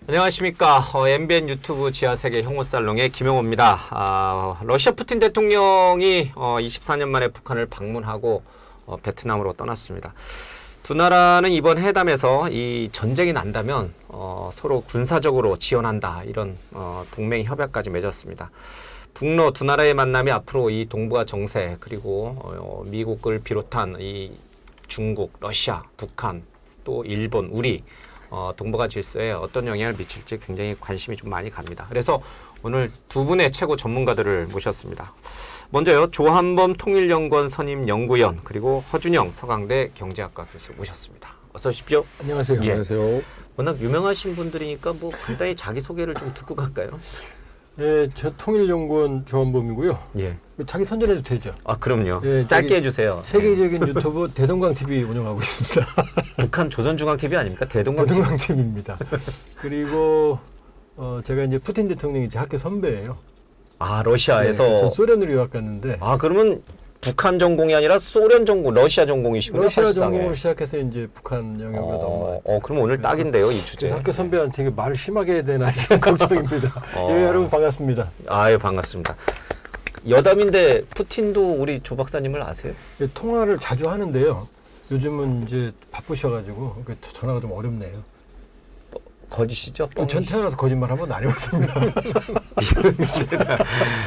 안녕하십니까. MBN 유튜브 지하세계 혐오살롱의 김영호입니다. 러시아 푸틴 대통령이 24년 만에 북한을 방문하고 베트남으로 떠났습니다. 두 나라는 이번 회담에서 이 전쟁이 난다면 서로 군사적으로 지원한다, 이런 동맹 협약까지 맺었습니다. 북러 두 나라의 만남이 앞으로 이 동북아 정세, 그리고 미국을 비롯한 이 중국, 러시아, 북한, 또 일본, 우리 동북아 질서에 어떤 영향을 미칠지 굉장히 관심이 좀 많이 갑니다. 그래서 오늘 두 분의 최고 전문가들을 모셨습니다. 먼저요, 조한범 통일연구원 선임 연구위원, 그리고 허준영 서강대 경제학과 교수 모셨습니다. 어서 오십시오. 안녕하세요. 예. 안녕하세요. 워낙 유명하신 분들이니까 뭐 간단히 자기소개를 좀 듣고 갈까요? 예, 저 통일연구원 조한범이고요. 예. 자기 선전해도 되죠? 아, 그럼요. 예, 짧게 해주세요. 세계적인 유튜브 대동강TV 운영하고 있습니다. 북한 조선중앙TV 아닙니까? 대동강 대동강TV입니다. 그리고 제가 이제 푸틴 대통령이 제 학교 선배예요. 아, 러시아에서. 네, 전 소련으로 유학 갔는데. 아, 그러면 북한 전공이 아니라 소련 전공, 러시아 전공이시군요. 러시아 사실상에. 전공으로 시작해서 이제 북한 영역으로 넘어왔죠. 그럼 오늘 그래서- 딱인데요, 이 주제. 그래서 학교 선배한테 이게 말을 심하게 해야 되나 지금 걱정입니다. 예, 여러분 반갑습니다. 아유, 반갑습니다. 여담인데 푸틴도 우리 조 박사님을 아세요? 예, 통화를 자주 하는데요. 요즘은 이제 바쁘셔가지고 전화가 좀 어렵네요. 거짓이죠? 전 태어나서 거짓말 한 번도 안 해봤습니다.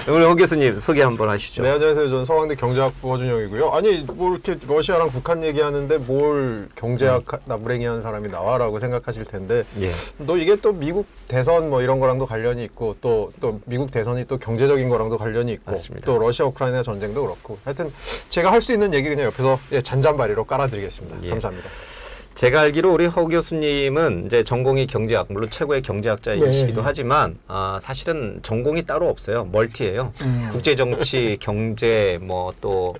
우리 홍 교수님 소개 한번 하시죠. 네, 안녕하세요. 저는 서강대 경제학부 허준영이고요. 아니, 뭐 이렇게 러시아랑 북한 얘기하는데 뭘 경제학 나부랭이 하는 사람이 나와라고 생각하실 텐데, 예. 또 이게 또 미국 대선 뭐 이런 거랑도 관련이 있고, 또 미국 대선이 또 경제적인 거랑도 관련이 있고, 맞습니다. 또 러시아 우크라이나 전쟁도 그렇고, 하여튼 제가 할 수 있는 얘기 그냥 옆에서 잔잔바리로 깔아드리겠습니다. 예. 감사합니다. 제가 알기로 우리 허 교수님은 이제 전공이 경제학, 물론 최고의 경제학자이시기도 네. 하지만 사실은 전공이 따로 없어요. 멀티예요. 국제정치, 경제, 뭐 또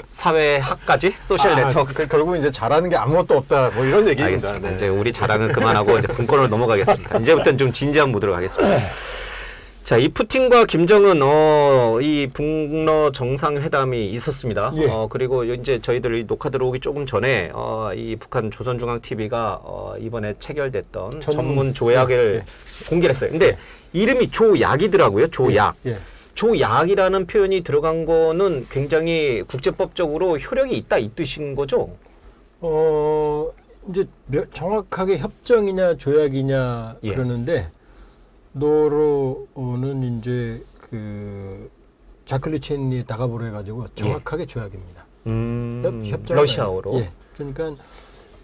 사회학까지, 소셜 네트워크. 결국 이제 잘하는 게 아무것도 없다, 뭐 이런 얘기입니다. 알겠습니다. 네. 이제 우리 자랑은 그만하고 이제 본권으로 넘어가겠습니다. 이제부터는 좀 진지한 모드로 가겠습니다. 자, 이 푸틴과 김정은 이 북러 정상회담이 있었습니다. 예. 그리고 이제 저희들 이 녹화 들어오기 조금 전에 이 북한 조선중앙TV가 이번에 체결됐던 전문 조약을 공개를 했어요. 근데 이름이 조약이더라고요. 조약. 예. 조약이라는 표현이 들어간 거는 굉장히 국제법적으로 효력이 있다, 이 뜻인 거죠? 이제 정확하게 협정이냐 조약이냐 예. 그러는데 노로는 이제 그 자클리친이 다가보로 해가지고 정확하게 조약입니다. 협정 러시아어로. 예. 그러니까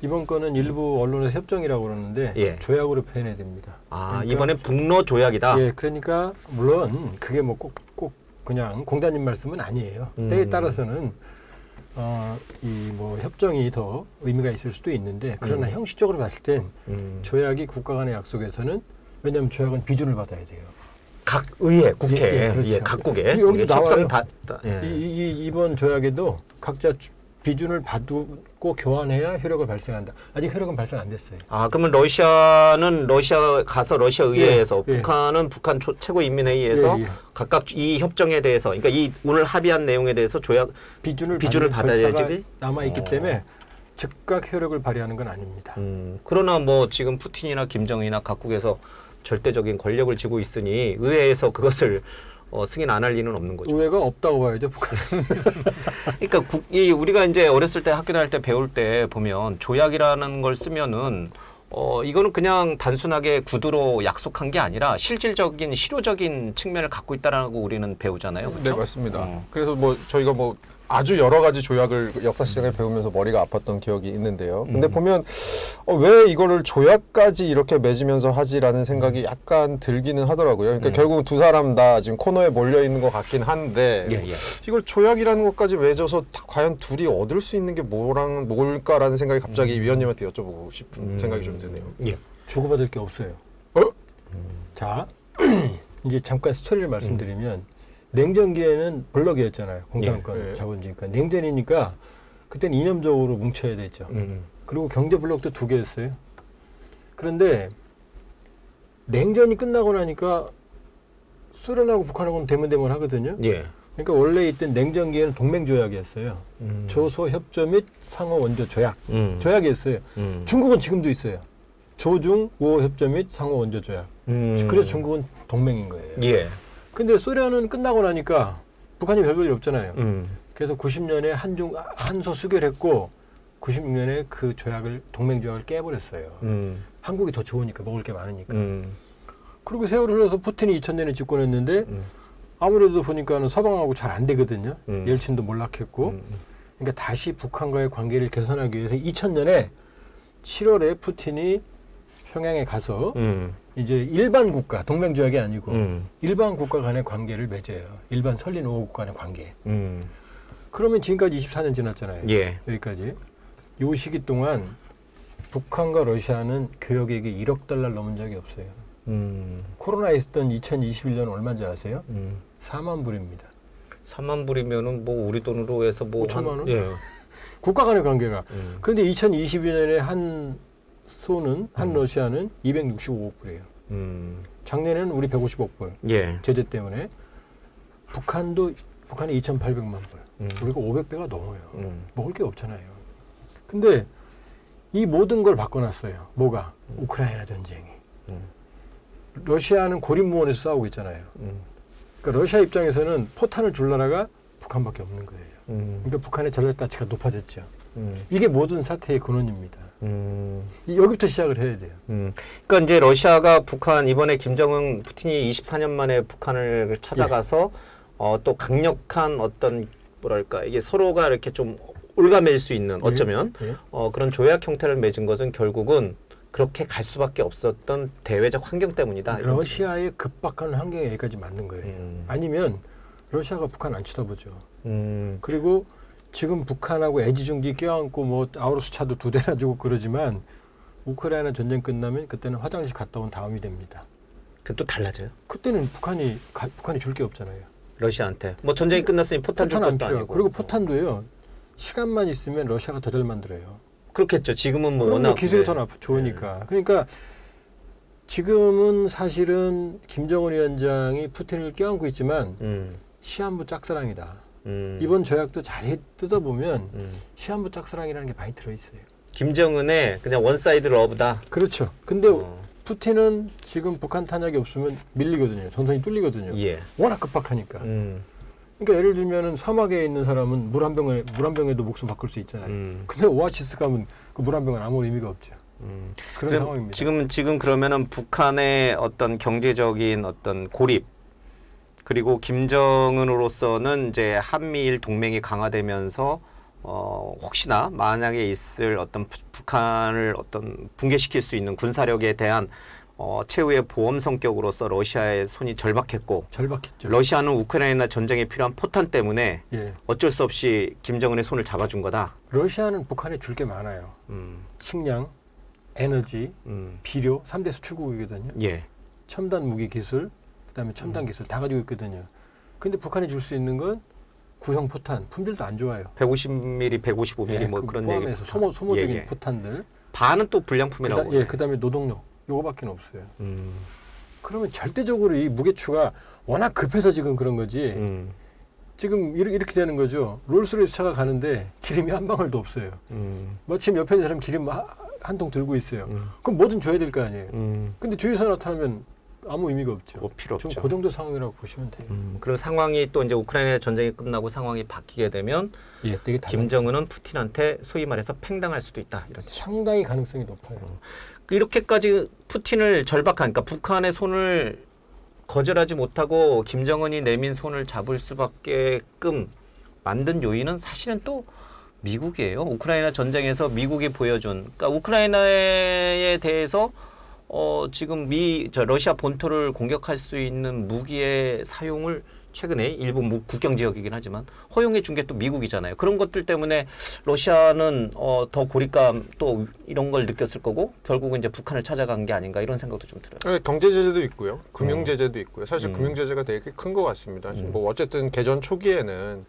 이번 거는 일부 언론에서 협정이라고 그러는데 예. 조약으로 표현해야 됩니다. 아, 그러니까- 이번엔 북러 조약이다. 예, 그러니까 물론 그게 뭐 꼭 그냥 공자님 말씀은 아니에요. 때에 따라서는 이 뭐 협정이 더 의미가 있을 수도 있는데 그러나 형식적으로 봤을 땐 조약이 국가 간의 약속에서는, 왜냐하면 조약은 비준을 받아야 돼요. 각 의회, 국회, 예, 그렇죠. 각국에 여기도 이게 나와요. 협상 예. 이번 조약에도 각자 비준을 받고 교환해야 효력을 발생한다. 아직 효력은 발생 안 됐어요. 아, 그러면 러시아는 러시아 가서 러시아 의회에서, 예. 북한은 북한 최고인민회의에서 예. 각각 이 협정에 대해서, 그러니까 이 오늘 합의한 내용에 대해서 조약 비준을 받아야지. 절차가 남아 있기 때문에 즉각 효력을 발휘하는 건 아닙니다. 그러나 뭐 지금 푸틴이나 김정은이나 각국에서 절대적인 권력을 쥐고 있으니 의회에서 그것을 승인 안 할 리는 없는 거죠. 의회가 없다고 봐야죠, 북한. 그러니까 우리가 이제 어렸을 때 학교 다닐 때 배울 때 보면 조약이라는 걸 쓰면은 이거는 그냥 단순하게 구두로 약속한 게 아니라 실질적인 실효적인 측면을 갖고 있다라고 우리는 배우잖아요. 그렇죠? 네, 맞습니다. 그래서 뭐 저희가 뭐 아주 여러 가지 조약을 역사 시장에 배우면서 머리가 아팠던 기억이 있는데요. 근데 보면 왜 이거를 조약까지 이렇게 맺으면서 하지라는 생각이 약간 들기는 하더라고요. 그러니까 결국은 두 사람 다 지금 코너에 몰려 있는 것 같긴 한데 예, 예. 이걸 조약이라는 것까지 맺어서 과연 둘이 얻을 수 있는 게 뭘까라는 생각이 갑자기 위원님한테 여쭤보고 싶은 생각이 좀 드네요. 예. 주고받을 게 없어요. 자, 이제 잠깐 스토리를 말씀드리면 냉전기에는 블럭이었잖아요. 공산권, 예, 예. 자본주의권. 냉전이니까 그때는 이념적으로 뭉쳐야 됐죠. 그리고 경제 블럭도 2개였어요. 그런데 냉전이 끝나고 나니까 소련하고 북한하고는 대면대면 하거든요. 예. 그러니까 원래 있던 냉전기에는 동맹조약이었어요. 조소협조 및 상호 원조 조약. 조약이었어요. 중국은 지금도 있어요. 조중 우호 협조 및 상호 원조 조약. 그래서 중국은 동맹인 거예요. 예. 근데 소련은 끝나고 나니까 북한이 별 볼 일 없잖아요. 그래서 90년에 한소 수결했고 96년에 그 조약을 동맹 조약을 깨버렸어요. 한국이 더 좋으니까 먹을 게 많으니까. 그리고 세월을 흘러서 푸틴이 2000년에 집권했는데 아무래도 보니까는 서방하고 잘 안 되거든요. 옐친도 몰락했고. 그러니까 다시 북한과의 관계를 개선하기 위해서 2000년에 7월에 푸틴이 평양에 가서 이제 일반 국가, 동맹 조약이 아니고 일반 국가 간의 관계를 맺어요. 일반 설린 5국 간의 관계. 그러면 지금까지 24년 지났잖아요. 예. 여기까지. 요 시기 동안 북한과 러시아는 교역액이 1억 달러 넘은 적이 없어요. 코로나 있었던 2021년 얼마인지 아세요? 4만 불입니다. 3만 불이면은 뭐 우리 돈으로 해서 뭐 5천만 원? 예. 국가 간의 관계가. 그런데 2022년에 한 러시아는 265억 불이에요. 작년에는 우리 150억 불. 예. 제재 때문에. 북한이 2,800만 불. 우리가 500배가 넘어요. 먹을 게 없잖아요. 근데 이 모든 걸 바꿔놨어요. 뭐가? 우크라이나 전쟁이. 러시아는 고립무원에서 싸우고 있잖아요. 그러니까 러시아 입장에서는 포탄을 줄 나라가 북한밖에 없는 거예요. 그러니까 북한의 전략 가치가 높아졌죠. 이게 모든 사태의 근원입니다. 여기부터 시작을 해야 돼요. 그러니까 이제 러시아가 북한 이번에 김정은 푸틴이 24년 만에 북한을 찾아가서 또 강력한 어떤 뭐랄까 이게 서로가 이렇게 좀 올가맬 수 있는 어쩌면 그런 조약 형태를 맺은 것은 결국은 그렇게 갈 수밖에 없었던 대외적 환경 때문이다. 러시아의 급박한 환경에 여기까지 맞는 거예요. 아니면 러시아가 북한 안 쳐다보죠. 그리고 지금 북한하고 애지중지 껴안고 뭐 아우로스 차도 2대나 주고 그러지만 우크라이나 전쟁 끝나면 그때는 화장실 갔다 온 다음이 됩니다. 그 또 달라져요? 그때는 북한이 줄 게 없잖아요. 러시아한테. 뭐 전쟁이 끝났으니 포탄 줄 것도 아니고. 그리고 포탄도요. 시간만 있으면 러시아가 더 잘 만들어요. 그렇겠죠. 지금은 뭐 워낙 워낙 기술이 더 좋으니까. 그러니까 지금은 사실은 김정은 위원장이 푸틴을 껴안고 있지만 시한부 짝사랑이다. 이번 조약도 자세히 뜯어보면 시한부 짝사랑이라는 게 많이 들어있어요. 김정은의 그냥 원사이드 러브다. 그렇죠. 근데 푸틴은 지금 북한 탄약이 없으면 밀리거든요. 전선이 뚫리거든요. 예. 워낙 급박하니까. 그러니까 예를 들면은 사막에 있는 사람은 물 한 병에도 목숨 바꿀 수 있잖아요. 근데 오아시스 가면 그 물 한 병은 아무 의미가 없죠. 그런 상황입니다. 지금 그러면은 북한의 어떤 경제적인 어떤 고립 그리고 김정은으로서는 이제 한미일 동맹이 강화되면서 혹시나 만약에 있을 어떤 북한을 어떤 붕괴시킬 수 있는 군사력에 대한 최후의 보험 성격으로서 러시아의 손이 절박했고 절박했죠. 러시아는 우크라이나 전쟁에 필요한 포탄 때문에 예. 어쩔 수 없이 김정은의 손을 잡아준 거다. 러시아는 북한에 줄 게 많아요. 식량, 에너지, 비료 3대 수출국이거든요. 예. 첨단 무기 기술, 그다음에 첨단 기술 다 가지고 있거든요. 근데 북한이 줄 수 있는 건 구형 포탄, 품질도 안 좋아요. 150mm, 155mm 뭐 그런 얘기. 포함해서 소모적인 포탄들. 반은 또 불량품이라고. 그다음에 노동력. 요거밖에 없어요. 그러면 절대적으로 이 무게추가 워낙 급해서 지금 그런 거지. 지금 이렇게 되는 거죠. 롤스로이스 차가 가는데 기름이 한 방울도 없어요. 마침 옆에 있는 사람 기름 한 통 들고 있어요. 그럼 뭐든 줘야 될 거 아니에요. 근데 주유소 나타나면 아무 의미가 없죠. 필요 없죠. 좀 그 정도 상황이라고 보시면 돼요. 그럼 상황이 또 이제 우크라이나 전쟁이 끝나고 상황이 바뀌게 되면 되게 김정은은 푸틴한테 소위 말해서 팽당할 수도 있다. 이런 상당히 가능성이 높아요. 이렇게까지 푸틴을 절박한, 그러니까 북한의 손을 거절하지 못하고 김정은이 내민 손을 잡을 수밖에끔 만든 요인은 사실은 또 미국이에요. 우크라이나 전쟁에서 미국이 보여준, 그러니까 우크라이나에 대해서 지금 러시아 본토를 공격할 수 있는 무기의 사용을 최근에 일부 국경 지역이긴 하지만 허용해 준 게 또 미국이잖아요. 그런 것들 때문에 러시아는 더 고립감 또 이런 걸 느꼈을 거고 결국은 이제 북한을 찾아간 게 아닌가 이런 생각도 좀 들어요. 경제 제재도 있고요, 금융 제재도 있고요. 사실 금융 제재가 되게 큰 것 같습니다. 뭐 어쨌든 개전 초기에는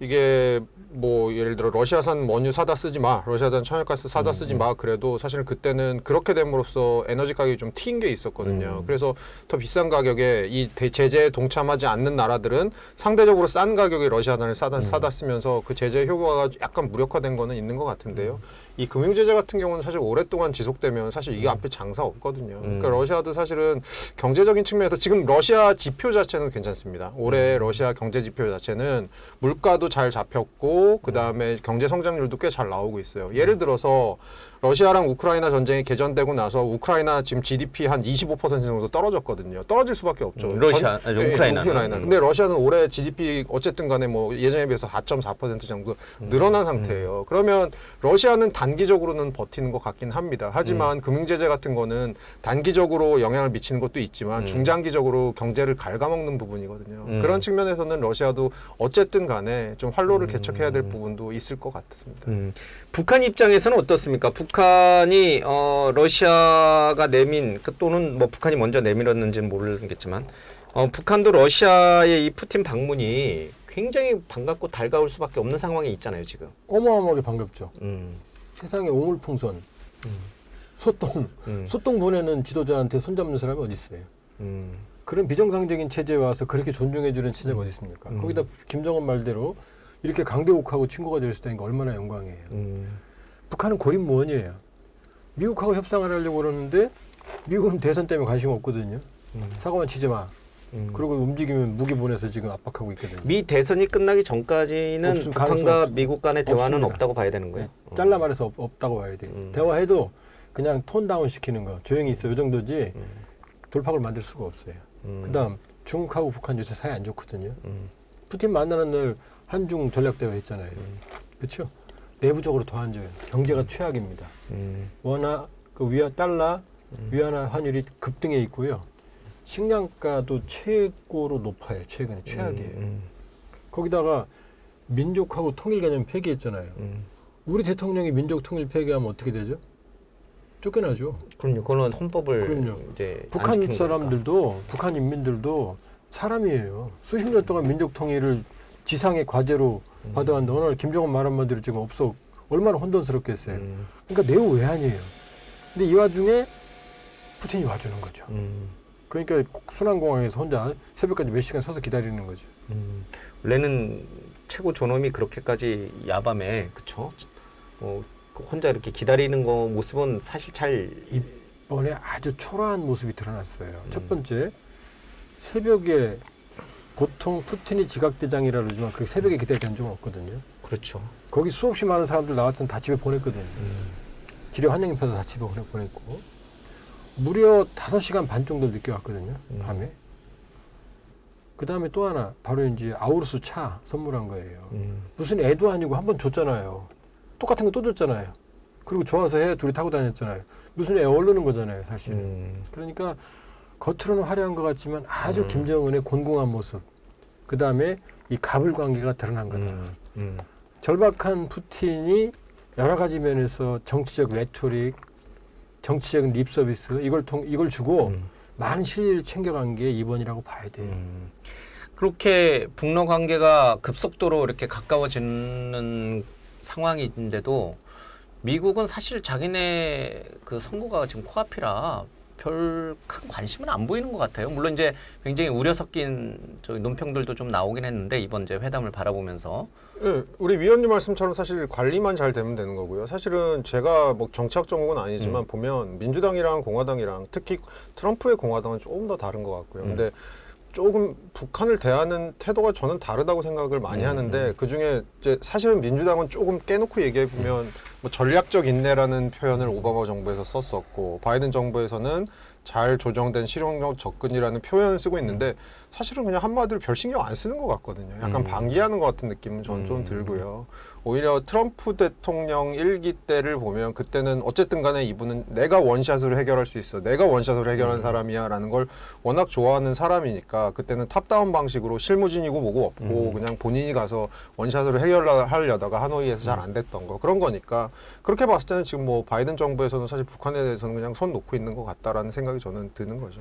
이게 뭐 예를 들어 러시아산 원유 사다 쓰지 마, 러시아산 천연가스 사다 쓰지 마. 그래도 사실 그때는 그렇게 됨으로써 에너지 가격이 좀 튀긴 게 있었거든요. 그래서 더 비싼 가격에 이 제재에 동참하지 않는 나라들은 상대적으로 싼 가격에 러시아산을 사다 쓰면서 그 제재 효과가 약간 무력화된 거는 있는 것 같은데요. 이 금융 제재 같은 경우는 사실 오랫동안 지속되면 사실 이게 앞에 장사 없거든요. 그러니까 러시아도 사실은 경제적인 측면에서 지금 러시아 지표 자체는 괜찮습니다. 올해 러시아 경제 지표 자체는 물가도 잘 잡혔고 그 다음에 경제 성장률도 꽤 잘 나오고 있어요. 예를 들어서 러시아랑 우크라이나 전쟁이 개전되고 나서 우크라이나 지금 GDP 한 25% 정도 떨어졌거든요. 떨어질 수밖에 없죠. 우크라이나. 근데 러시아는 올해 GDP 어쨌든 간에 뭐 예전에 비해서 4.4% 정도 늘어난 상태예요. 그러면 러시아는 단기적으로는 버티는 것 같긴 합니다. 하지만 금융제재 같은 거는 단기적으로 영향을 미치는 것도 있지만 중장기적으로 경제를 갉아먹는 부분이거든요. 그런 측면에서는 러시아도 어쨌든 간에 좀 활로를 개척해야 될 부분도 있을 것 같습니다. 북한 입장에서는 어떻습니까? 북한이 러시아가 내민 또는 뭐 북한이 먼저 내밀었는지는 모르겠지만 북한도 러시아의 이 푸틴 방문이 굉장히 반갑고 달가울 수밖에 없는 상황이 있잖아요, 지금. 어마어마하게 반갑죠. 세상에 오물풍선, 소똥 보내는 지도자한테 손잡는 사람이 어디 있어요? 그런 비정상적인 체제에 와서 그렇게 존중해주는 체제가 어디 있습니까? 거기다 김정은 말대로 이렇게 강대국하고 친구가 될 수 있다는 게 얼마나 영광이에요. 북한은 고립무원이에요. 미국하고 협상을 하려고 그러는데 미국은 대선 때문에 관심 없거든요. 사고만 치지 마. 그리고 움직이면 무기 보내서 지금 압박하고 있거든요. 미 대선이 끝나기 전까지는 북한과 미국 간의 대화는 없습니다. 없다고 봐야 되는 거예요? 네, 잘라 말해서 없다고 봐야 돼요. 대화해도 그냥 톤 다운 시키는 거, 조용히 있어 이 정도지 돌파구를 만들 수가 없어요. 그다음 중국하고 북한 요새 사이 안 좋거든요. 푸틴 만나는 날 한중 전략대화 했잖아요. 그렇죠? 내부적으로 더 안 좋아요. 경제가 최악입니다. 워낙 달러 위안화 환율이 급등해 있고요. 식량가도 최고로 높아요. 최근에 최악이에요. 거기다가 민족하고 통일 개념 폐기했잖아요. 우리 대통령이 민족 통일 폐기하면 어떻게 되죠? 쫓겨나죠. 그럼요. 그건 헌법을 그럼요. 이제 북한 사람들도 북한 인민들도 사람이에요. 수십 년 동안 민족 통일을 지상의 과제로 받아왔는데 어느 날 김정은 말 한마디로 지금 없어. 얼마나 혼돈스럽겠어요. 그러니까 내우 외환이에요. 근데 이 와중에 푸틴이 와주는 거죠. 그러니까 순환공항에서 혼자 새벽까지 몇 시간 서서 기다리는 거죠. 원래는 최고 존엄이 그렇게까지 야밤에 그쵸? 혼자 이렇게 기다리는 거 모습은 사실 잘 이번에 아주 초라한 모습이 드러났어요. 첫 번째, 새벽에 보통 푸틴이 지각대장이라 그러지만 그렇게 새벽에 기다렸다는 적은 없거든요. 그렇죠. 거기 수없이 많은 사람들 나왔던 다 집에 보냈거든요. 길에 환영인 펴서 다 집에 보냈고 무려 5시간 반 정도 늦게 왔거든요. 밤에. 그 다음에 또 하나 바로 이제 아우르스 차 선물한 거예요. 무슨 애도 아니고 한 번 줬잖아요. 똑같은 거 또 줬잖아요. 그리고 좋아서 해 둘이 타고 다녔잖아요. 무슨 애 얼르는 거잖아요, 사실은. 그러니까 겉으로는 화려한 것 같지만 아주 김정은의 곤궁한 모습. 그 다음에 이 가불관계가 드러난 거다. 절박한 푸틴이 여러 가지 면에서 정치적 레토릭, 정치적 립서비스 이걸 주고 많은 실리를 챙겨간 게 이번이라고 봐야 돼요. 그렇게 북러 관계가 급속도로 이렇게 가까워지는 상황인데도 미국은 사실 자기네 그 선거가 지금 코앞이라 별 큰 관심은 안 보이는 것 같아요. 물론 이제 굉장히 우려 섞인 논평들도 좀 나오긴 했는데 이번 이제 회담을 바라보면서. 네, 우리 위원님 말씀처럼 사실 관리만 잘 되면 되는 거고요. 사실은 제가 뭐 정치학 전공은 아니지만 보면 민주당이랑 공화당이랑 특히 트럼프의 공화당은 조금 더 다른 것 같고요. 근데 조금 북한을 대하는 태도가 저는 다르다고 생각을 많이 하는데 그중에 이제 사실은 민주당은 조금 깨놓고 얘기해 보면 뭐 전략적 인내라는 표현을 오바마 정부에서 썼었고 바이든 정부에서는 잘 조정된 실용적 접근이라는 표현을 쓰고 있는데 사실은 그냥 한마디로 별 신경 안 쓰는 것 같거든요. 약간 방기하는 것 같은 느낌은 저는 좀 들고요. 오히려 트럼프 대통령 1기 때를 보면 그때는 어쨌든 간에 이분은 내가 원샷으로 해결할 수 있어. 내가 원샷으로 해결한 사람이야 라는 걸 워낙 좋아하는 사람이니까 그때는 탑다운 방식으로 실무진이고 뭐고 없고 그냥 본인이 가서 원샷으로 해결하려다가 하노이에서 잘 안 됐던 거 그런 거니까 그렇게 봤을 때는 지금 뭐 바이든 정부에서는 사실 북한에 대해서는 그냥 손 놓고 있는 것 같다라는 생각이 저는 드는 거죠.